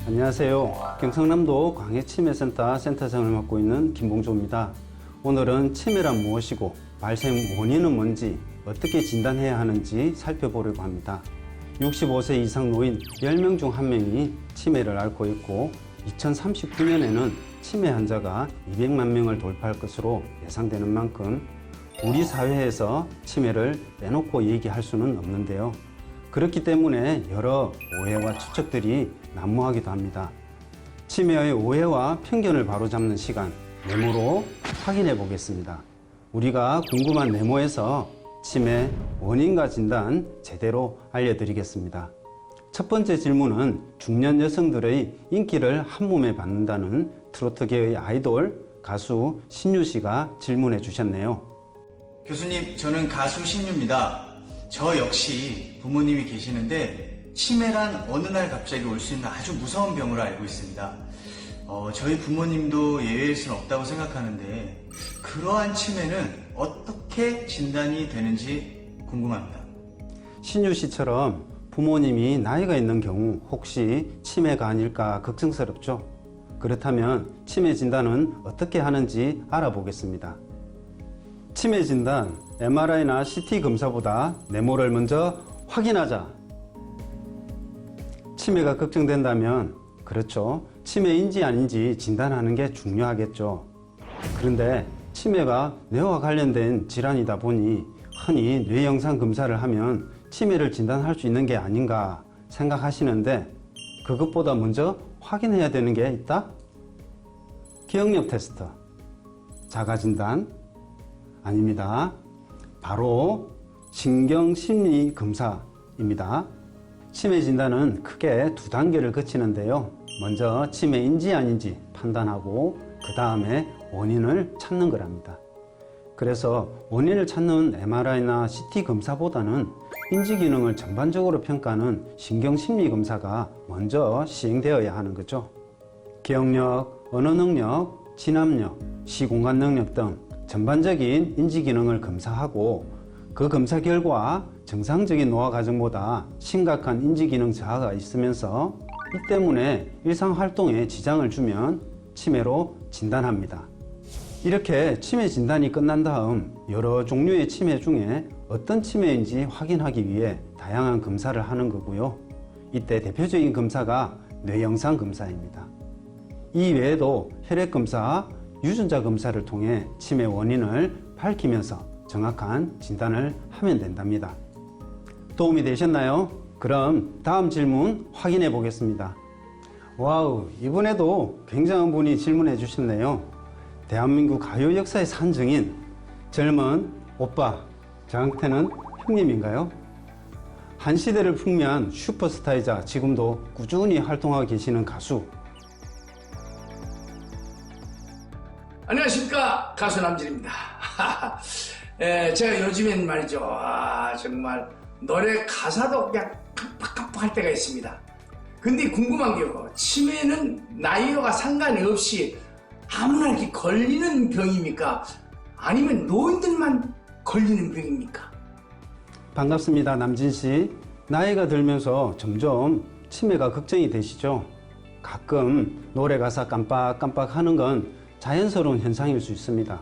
안녕하세요. 경상남도 광해치매센터 센터장을 맡고 있는 김봉조입니다. 오늘은 치매란 무엇이고 발생 원인은 뭔지 어떻게 진단해야 하는지 살펴보려고 합니다. 65세 이상 노인 10명 중 1명이 치매를 앓고 있고 2039년에는 치매 환자가 200만 명을 돌파할 것으로 예상되는 만큼 우리 사회에서 치매를 빼놓고 얘기할 수는 없는데요. 그렇기 때문에 여러 오해와 추측들이 난무하기도 합니다. 치매의 오해와 편견을 바로잡는 시간, 네모로 확인해 보겠습니다. 우리가 궁금한 네모에서 치매 원인과 진단 제대로 알려드리겠습니다. 첫 번째 질문은 중년 여성들의 인기를 한몸에 받는다는 트로트계의 아이돌 가수 신유 씨가 질문해 주셨네요. 교수님, 저는 가수 신유입니다. 저 역시 부모님이 계시는데 치매란 어느 날 갑자기 올 수 있는 아주 무서운 병으로 알고 있습니다. 저희 부모님도 예외일 수는 없다고 생각하는데 그러한 치매는 어떻게 진단이 되는지 궁금합니다. 신유 씨처럼 부모님이 나이가 있는 경우 혹시 치매가 아닐까 걱정스럽죠? 그렇다면 치매 진단은 어떻게 하는지 알아보겠습니다. 치매 진단, MRI나 CT 검사보다 네모를 먼저 확인하자. 치매가 걱정된다면 그렇죠. 치매인지 아닌지 진단하는 게 중요하겠죠. 그런데 치매가 뇌와 관련된 질환이다 보니 흔히 뇌 영상 검사를 하면 치매를 진단할 수 있는 게 아닌가 생각하시는데 그것보다 먼저 확인해야 되는 게 있다? 기억력 테스트, 자가진단, 아닙니다. 바로 신경심리검사입니다. 치매 진단은 크게 두 단계를 거치는데요. 먼저 치매인지 아닌지 판단하고 그 다음에 원인을 찾는 거랍니다. 그래서 원인을 찾는 MRI나 CT 검사보다는 인지기능을 전반적으로 평가하는 신경심리검사가 먼저 시행되어야 하는 거죠. 기억력, 언어능력, 진압력, 시공간 능력 등 전반적인 인지기능을 검사하고 그 검사 결과 정상적인 노화 과정보다 심각한 인지기능 저하가 있으면서 이 때문에 일상활동에 지장을 주면 치매로 진단합니다. 이렇게 치매 진단이 끝난 다음 여러 종류의 치매 중에 어떤 치매인지 확인하기 위해 다양한 검사를 하는 거고요. 이때 대표적인 검사가 뇌영상 검사입니다. 이 외에도 혈액검사, 유전자 검사를 통해 치매 원인을 밝히면서 정확한 진단을 하면 된답니다. 도움이 되셨나요? 그럼 다음 질문 확인해 보겠습니다. 와우, 이번에도 굉장한 분이 질문해 주셨네요. 대한민국 가요 역사의 산증인 젊은 오빠, 저한테는 형님인가요? 한 시대를 풍미한 슈퍼스타이자 지금도 꾸준히 활동하고 계시는 가수. 안녕하십니까, 가수 남진입니다. 제가 요즘엔 말이죠, 정말 노래 가사도 그냥 깜빡깜빡할 때가 있습니다. 근데 궁금한 게요, 치매는 나이와 상관이 없이 아무나 이렇게 걸리는 병입니까? 아니면 노인들만 걸리는 병입니까? 반갑습니다, 남진 씨. 나이가 들면서 점점 치매가 걱정이 되시죠? 가끔 노래 가사 깜빡깜빡 하는 건 자연스러운 현상일 수 있습니다.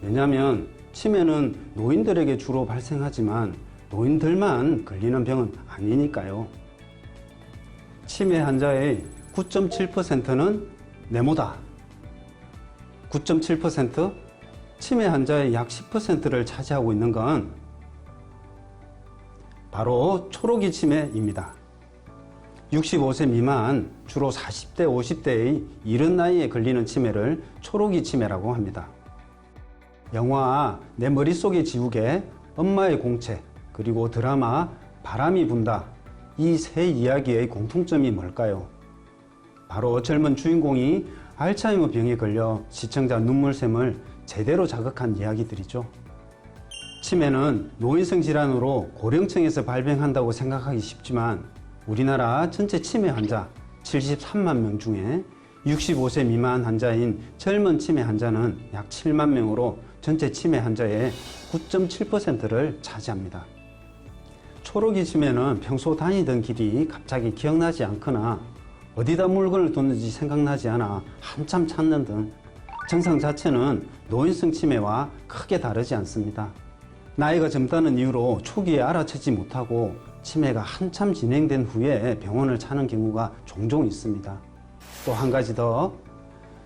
왜냐하면 치매는 노인들에게 주로 발생하지만 노인들만 걸리는 병은 아니니까요. 치매 환자의 9.7%는 네모다. 9.7%? 치매 환자의 약 10%를 차지하고 있는 건 바로 초록이 치매입니다. 65세 미만, 주로 40대, 50대의 이른 나이에 걸리는 치매를 초록이 치매라고 합니다. 영화 내 머릿속의 지우개, 엄마의 공채, 그리고 드라마 바람이 분다. 이 세 이야기의 공통점이 뭘까요? 바로 젊은 주인공이 알츠하이머 병에 걸려 시청자 눈물샘을 제대로 자극한 이야기들이죠. 치매는 노인성 질환으로 고령층에서 발병한다고 생각하기 쉽지만 우리나라 전체 치매 환자 73만 명 중에 65세 미만 환자인 젊은 치매 환자는 약 7만 명으로 전체 치매 환자의 9.7%를 차지합니다. 초록이 치매는 평소 다니던 길이 갑자기 기억나지 않거나 어디다 물건을 뒀는지 생각나지 않아 한참 찾는 등 증상 자체는 노인성 치매와 크게 다르지 않습니다. 나이가 젊다는 이유로 초기에 알아채지 못하고 치매가 한참 진행된 후에 병원을 찾는 경우가 종종 있습니다. 또 한 가지 더,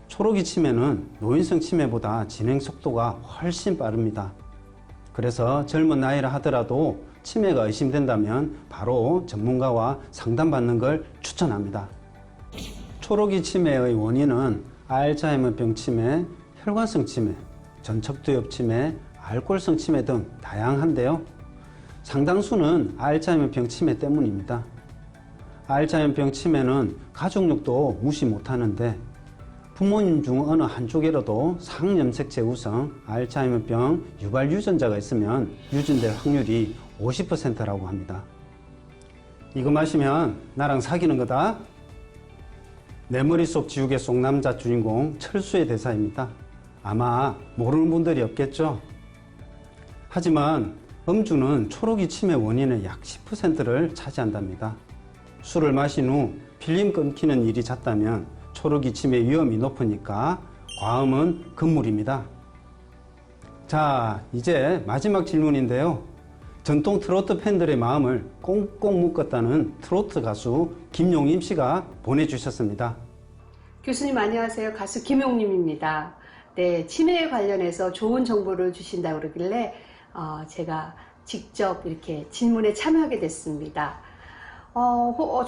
초록이 치매는 노인성 치매보다 진행 속도가 훨씬 빠릅니다. 그래서 젊은 나이라 하더라도 치매가 의심된다면 바로 전문가와 상담받는 걸 추천합니다. 초록이 치매의 원인은 알츠하이머병 치매, 혈관성 치매, 전척두엽 치매, 알코올성 치매 등 다양한데요. 상당수는 알츠하이머병 치매 때문입니다. 알츠하이머병 치매는 가족력도 무시 못하는데 부모님 중 어느 한쪽이라도 상염색체 우성 알츠하이머병 유발 유전자가 있으면 유전될 확률이 50%라고 합니다. 이거 마시면 나랑 사귀는 거다. 내 머릿속 지우개 속 남자 주인공 철수의 대사입니다. 아마 모르는 분들이 없겠죠. 하지만 음주는 초록이 치매 원인의 약 10%를 차지한답니다. 술을 마신 후 필름 끊기는 일이 잦다면 초록이 치매 위험이 높으니까 과음은 금물입니다. 자, 이제 마지막 질문인데요. 전통 트로트 팬들의 마음을 꽁꽁 묶었다는 트로트 가수 김용임 씨가 보내주셨습니다. 교수님 안녕하세요. 가수 김용림입니다. 네, 치매에 관련해서 좋은 정보를 주신다고 그러길래 제가 직접 이렇게 질문에 참여하게 됐습니다.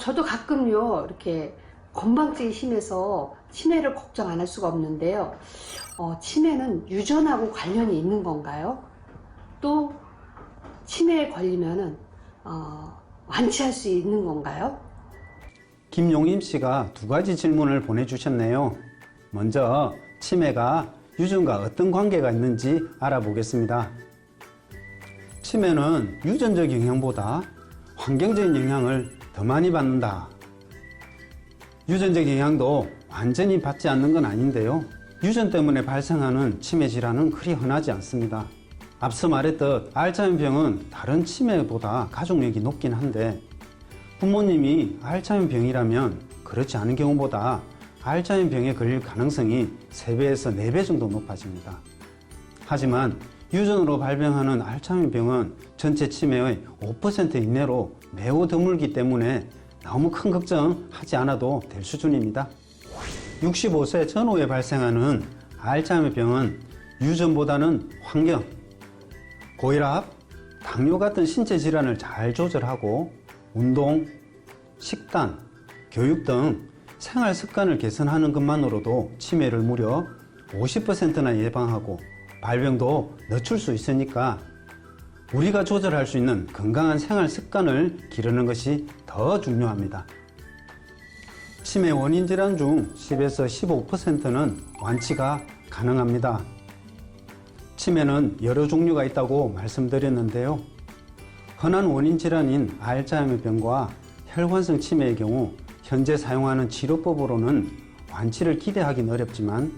저도 가끔요, 이렇게 건방증이 심해서 치매를 걱정 안 할 수가 없는데요. 치매는 유전하고 관련이 있는 건가요? 또 치매에 걸리면은 완치할 수 있는 건가요? 김용임 씨가 두 가지 질문을 보내주셨네요. 먼저 치매가 유전과 어떤 관계가 있는지 알아보겠습니다. 치매는 유전적 영향보다 환경적인 영향을 더 많이 받는다. 유전적 영향도 완전히 받지 않는 건 아닌데요. 유전 때문에 발생하는 치매 질환은 그리 흔하지 않습니다. 앞서 말했듯 알츠하이머병은 다른 치매보다 가족력이 높긴 한데 부모님이 알츠하이머병이라면 그렇지 않은 경우보다 알츠하이머병에 걸릴 가능성이 3배에서 4배 정도 높아집니다. 하지만 유전으로 발병하는 알츠하이머병은 전체 치매의 5% 이내로 매우 드물기 때문에 너무 큰 걱정하지 않아도 될 수준입니다. 65세 전후에 발생하는 알츠하이머병은 유전보다는 환경, 고혈압, 당뇨 같은 신체 질환을 잘 조절하고 운동, 식단, 교육 등 생활 습관을 개선하는 것만으로도 치매를 무려 50%나 예방하고 발병도 늦출 수 있으니까 우리가 조절할 수 있는 건강한 생활 습관을 기르는 것이 더 중요합니다. 치매 원인 질환 중 10에서 15%는 완치가 가능합니다. 치매는 여러 종류가 있다고 말씀드렸는데요. 흔한 원인 질환인 알츠하이머병과 혈관성 치매의 경우 현재 사용하는 치료법으로는 완치를 기대하기는 어렵지만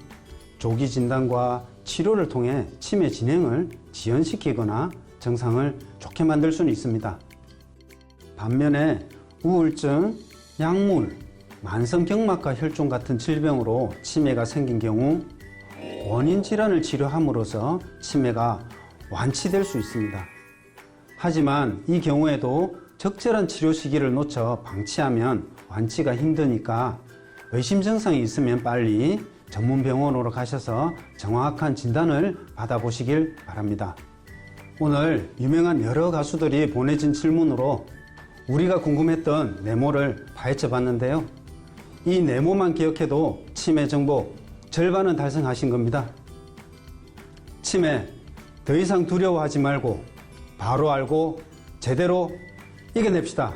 조기 진단과 치료를 통해 치매 진행을 지연시키거나 증상을 좋게 만들 수는 있습니다. 반면에 우울증, 약물, 만성경막과 혈종 같은 질병으로 치매가 생긴 경우 원인 질환을 치료함으로써 치매가 완치될 수 있습니다. 하지만 이 경우에도 적절한 치료 시기를 놓쳐 방치하면 완치가 힘드니까 의심 증상이 있으면 빨리 전문 병원으로 가셔서 정확한 진단을 받아보시길 바랍니다. 오늘 유명한 여러 가수들이 보내진 질문으로 우리가 궁금했던 네모를 파헤쳐 봤는데요. 이 네모만 기억해도 치매 정보 절반은 달성하신 겁니다. 치매 더 이상 두려워하지 말고 바로 알고 제대로 이겨냅시다.